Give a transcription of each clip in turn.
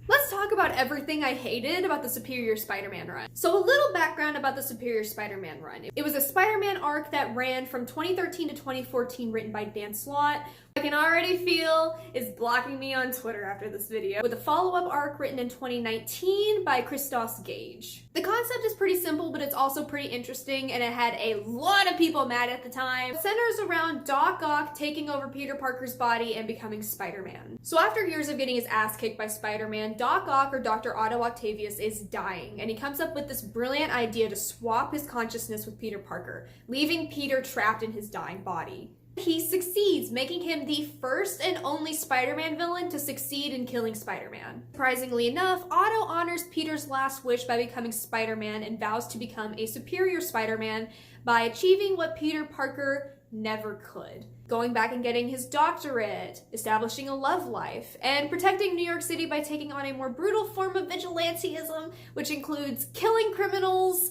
Let's talk about everything I hated about the Superior Spider-Man run. So a little background about the Superior Spider-Man run. It was a Spider-Man arc that ran from 2013 to 2014, written by Dan Slott. I can already feel is blocking me on Twitter after this video, with a follow-up arc written in 2019 by Christos Gage. The concept is pretty simple, but it's also pretty interesting, and it had a lot of people mad at the time. It centers around Doc Ock taking over Peter Parker's body and becoming Spider-Man. So after years of getting his ass kicked by Spider-Man, Doc Ock, or Dr. Otto Octavius, is dying, and he comes up with this brilliant idea to swap his consciousness with Peter Parker, leaving Peter trapped in his dying body. He succeeds, making him the first and only Spider-Man villain to succeed in killing Spider-Man. Surprisingly enough, Otto honors Peter's last wish by becoming Spider-Man and vows to become a superior Spider-Man by achieving what Peter Parker never could. Going back and getting his doctorate, establishing a love life, and protecting New York City by taking on a more brutal form of vigilantism, which includes killing criminals,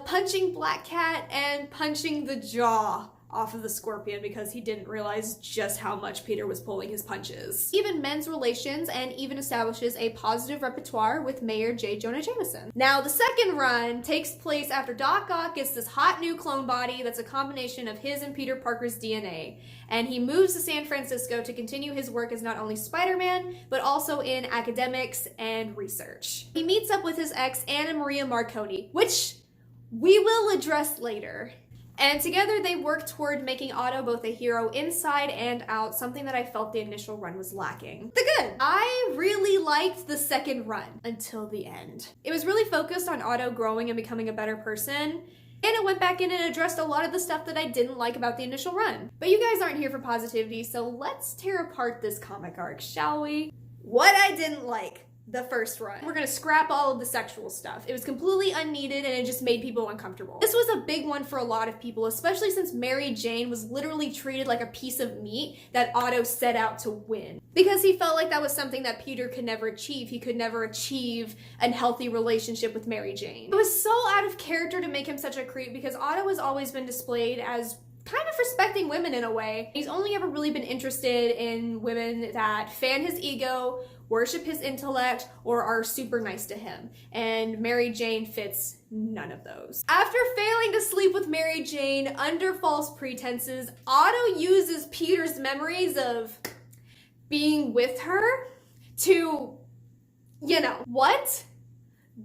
punching Black Cat, and punching the jaw off of the Scorpion because he didn't realize just how much Peter was pulling his punches. Even men's relations, and even establishes a positive repertoire with Mayor J. Jonah Jameson. Now, the second run takes place after Doc Ock gets this hot new clone body that's a combination of his and Peter Parker's DNA, and he moves to San Francisco to continue his work as not only Spider-Man, but also in academics and research. He meets up with his ex, Anna Maria Marconi, which we will address later. And together they work toward making Otto both a hero inside and out, something that I felt the initial run was lacking. The good! I really liked the second run until the end. It was really focused on Otto growing and becoming a better person, and it went back in and addressed a lot of the stuff that I didn't like about the initial run. But you guys aren't here for positivity, so let's tear apart this comic arc, shall we? What I didn't like. The first run. We're gonna scrap all of the sexual stuff. It was completely unneeded and it just made people uncomfortable. This was a big one for a lot of people, especially since Mary Jane was literally treated like a piece of meat that Otto set out to win. Because he felt like that was something that Peter could never achieve. He could never achieve a healthy relationship with Mary Jane. It was so out of character to make him such a creep because Otto has always been displayed as kind of respecting women in a way. He's only ever really been interested in women that fan his ego, worship his intellect, or are super nice to him. And Mary Jane fits none of those. After failing to sleep with Mary Jane under false pretenses, Otto uses Peter's memories of being with her to, you know, what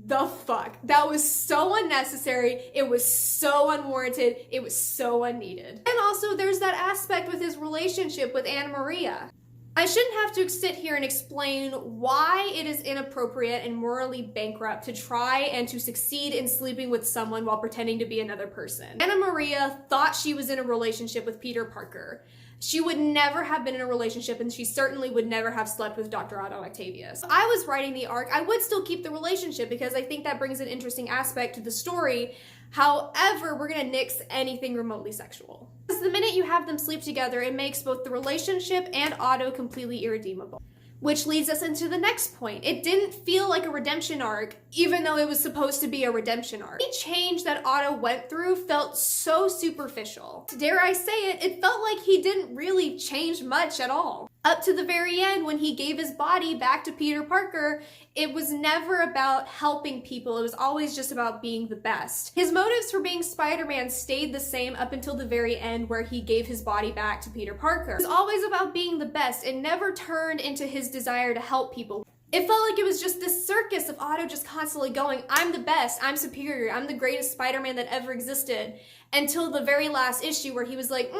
the fuck? That was so unnecessary. It was so unwarranted. It was so unneeded. And also there's that aspect with his relationship with Anna Maria. I shouldn't have to sit here and explain why it is inappropriate and morally bankrupt to try and to succeed in sleeping with someone while pretending to be another person. Anna Maria thought she was in a relationship with Peter Parker. She would never have been in a relationship, and she certainly would never have slept with Dr. Otto Octavius. If I was writing the arc, I would still keep the relationship because I think that brings an interesting aspect to the story. However, we're gonna nix anything remotely sexual. Because the minute you have them sleep together, it makes both the relationship and Otto completely irredeemable. Which leads us into the next point. It didn't feel like a redemption arc, even though it was supposed to be a redemption arc. The change that Otto went through felt so superficial. Dare I say it, it felt like he didn't really change much at all. Up to the very end, when he gave his body back to Peter Parker, it was never about helping people. It was always just about being the best. His motives for being Spider-Man stayed the same up until the very end where he gave his body back to Peter Parker. It was always about being the best. It never turned into his desire to help people. It felt like it was just this circus of Otto just constantly going, I'm the best, I'm superior, I'm the greatest Spider-Man that ever existed, until the very last issue where he was like,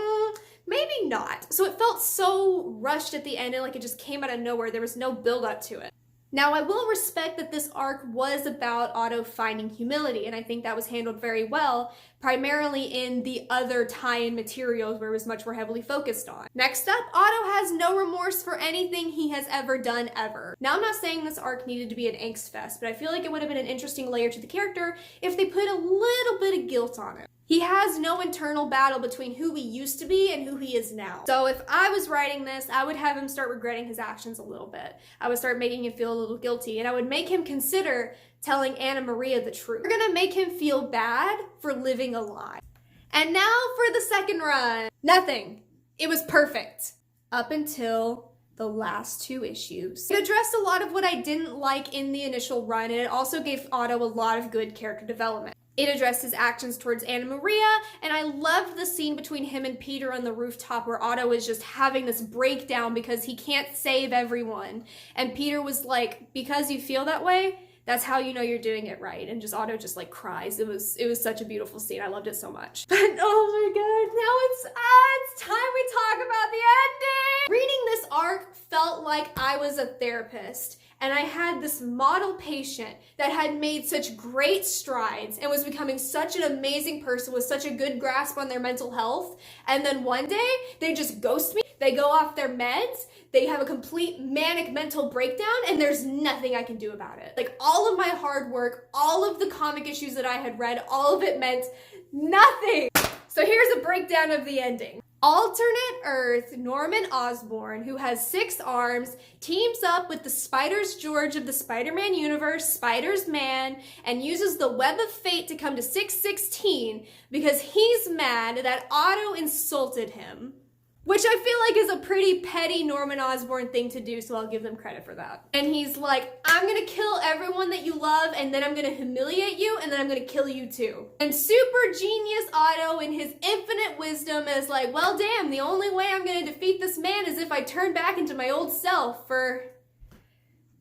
maybe not. So it felt so rushed at the end and like it just came out of nowhere. There was no build up to it. Now, I will respect that this arc was about Otto finding humility, and I think that was handled very well, primarily in the other tie-in materials where it was much more heavily focused on. Next up, Otto has no remorse for anything he has ever done, ever. Now, I'm not saying this arc needed to be an angst fest, but I feel like it would have been an interesting layer to the character if they put a little bit of guilt on it. He has no internal battle between who he used to be and who he is now. So if I was writing this, I would have him start regretting his actions a little bit. I would start making him feel a little guilty, and I would make him consider telling Anna Maria the truth. We're gonna make him feel bad for living a lie. And now for the second run. Nothing. It was perfect. Up until the last 2 issues. It addressed a lot of what I didn't like in the initial run, and it also gave Otto a lot of good character development. It addressed his actions towards Anna Maria, and I loved the scene between him and Peter on the rooftop where Otto is just having this breakdown because he can't save everyone. And Peter was like, because you feel that way, that's how you know you're doing it right. And just Otto just like cries. It was such a beautiful scene. I loved it so much. But oh my god, now it's time we talk about the ending! Reading this arc felt like I was a therapist, and I had this model patient that had made such great strides and was becoming such an amazing person with such a good grasp on their mental health. And then one day, they just ghost me. They go off their meds. They have a complete manic mental breakdown, and there's nothing I can do about it. Like, all of my hard work, all of the comic issues that I had read, all of it meant nothing. So here's a breakdown of the ending. Alternate Earth Norman Osborn, who has 6 arms, teams up with the Spiders George of the Spider-Man universe, Spider's Man, and uses the web of fate to come to 616 because he's mad that Otto insulted him. Which I feel like is a pretty petty Norman Osborn thing to do, so I'll give them credit for that. And he's like, I'm gonna kill everyone that you love, and then I'm gonna humiliate you, and then I'm gonna kill you too. And super genius Otto, in his infinite wisdom, is like, well damn, the only way I'm gonna defeat this man is if I turn back into my old self for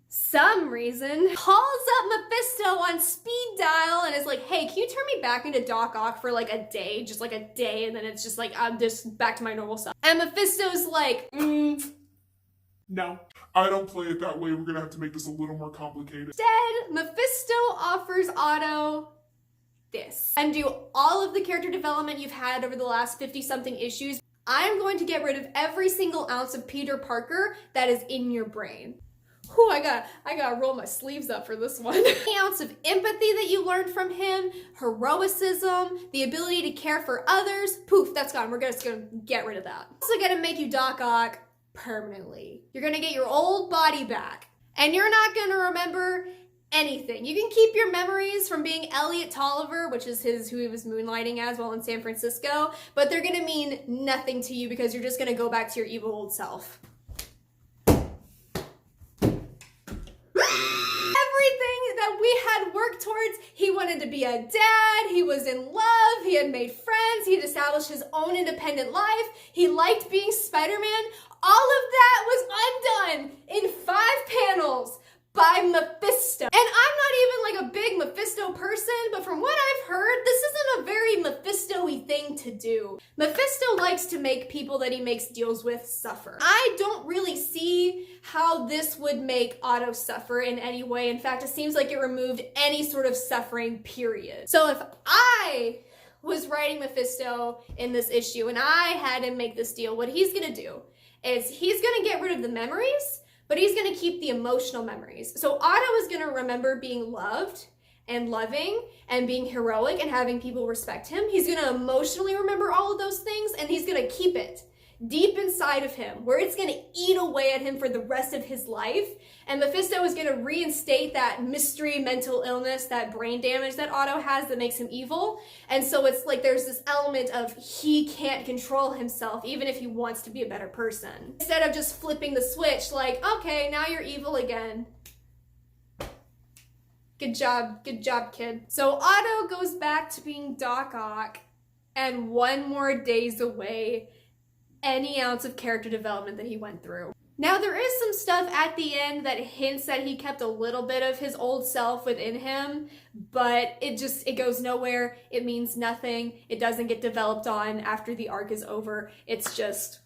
some reason. Calls up Mephisto on speed dial and is like, hey, can you turn me back into Doc Ock for like a day? Just like a day, and then it's just like, I'm just back to my normal self. And Mephisto's like, no, I don't play it that way. We're gonna have to make this a little more complicated. Instead, Mephisto offers Otto this. And do all of the character development you've had over the last 50-something issues. I'm going to get rid of every single ounce of Peter Parker that is in your brain. Whew, I gotta roll my sleeves up for this one. Any ounce of empathy that you learned from him, heroicism, the ability to care for others, poof, that's gone. We're just gonna get rid of that. Also gonna make you Doc Ock permanently. You're gonna get your old body back, and you're not gonna remember anything. You can keep your memories from being Elliot Tolliver, which is who he was moonlighting as while in San Francisco, but they're gonna mean nothing to you because you're just gonna go back to your evil old self. We had worked towards. He wanted to be a dad, he was in love, he had made friends, he had established his own independent life, he liked being Spider-Man. All of that was undone in 5 panels by Mephisto. And I'm not even like a big Mephisto person, but from what I've heard, this isn't a very Mephisto-y thing to do. Mephisto likes to make people that he makes deals with suffer. I don't really see how this would make Otto suffer in any way. In fact, it seems like it removed any sort of suffering, period. So if I was writing Mephisto in this issue and I had him make this deal, what he's gonna do is he's gonna get rid of the memories, but he's gonna keep the emotional memories. So Otto is gonna remember being loved and loving and being heroic and having people respect him. He's gonna emotionally remember all of those things, and he's gonna keep it deep inside of him where it's gonna eat away at him for the rest of his life. And Mephisto is gonna reinstate that mystery mental illness, that brain damage that Otto has that makes him evil. And so it's like there's this element of he can't control himself even if he wants to be a better person. Instead of just flipping the switch like, okay, now you're evil again. Good job, kid. So Otto goes back to being Doc Ock and 1 more day's away any ounce of character development that he went through. Now there is some stuff at the end that hints that he kept a little bit of his old self within him, but it goes nowhere. It means nothing. It doesn't get developed on after the arc is over. It's just,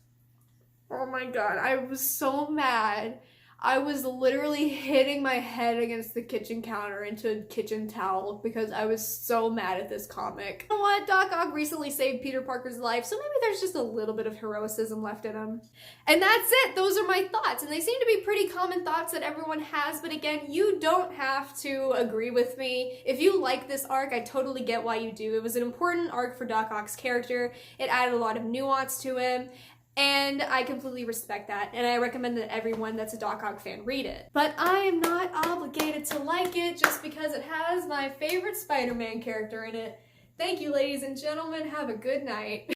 oh my god, I was so mad. I was literally hitting my head against the kitchen counter into a kitchen towel because I was so mad at this comic. You know what? Doc Ock recently saved Peter Parker's life, so maybe there's just a little bit of heroicism left in him. And that's it. Those are my thoughts, and they seem to be pretty common thoughts that everyone has, but again, you don't have to agree with me. If you like this arc, I totally get why you do. It was an important arc for Doc Ock's character. It added a lot of nuance to him. And I completely respect that, and I recommend that everyone that's a Doc Ock fan read it. But I am not obligated to like it just because it has my favorite Spider-Man character in it. Thank you, ladies and gentlemen. Have a good night.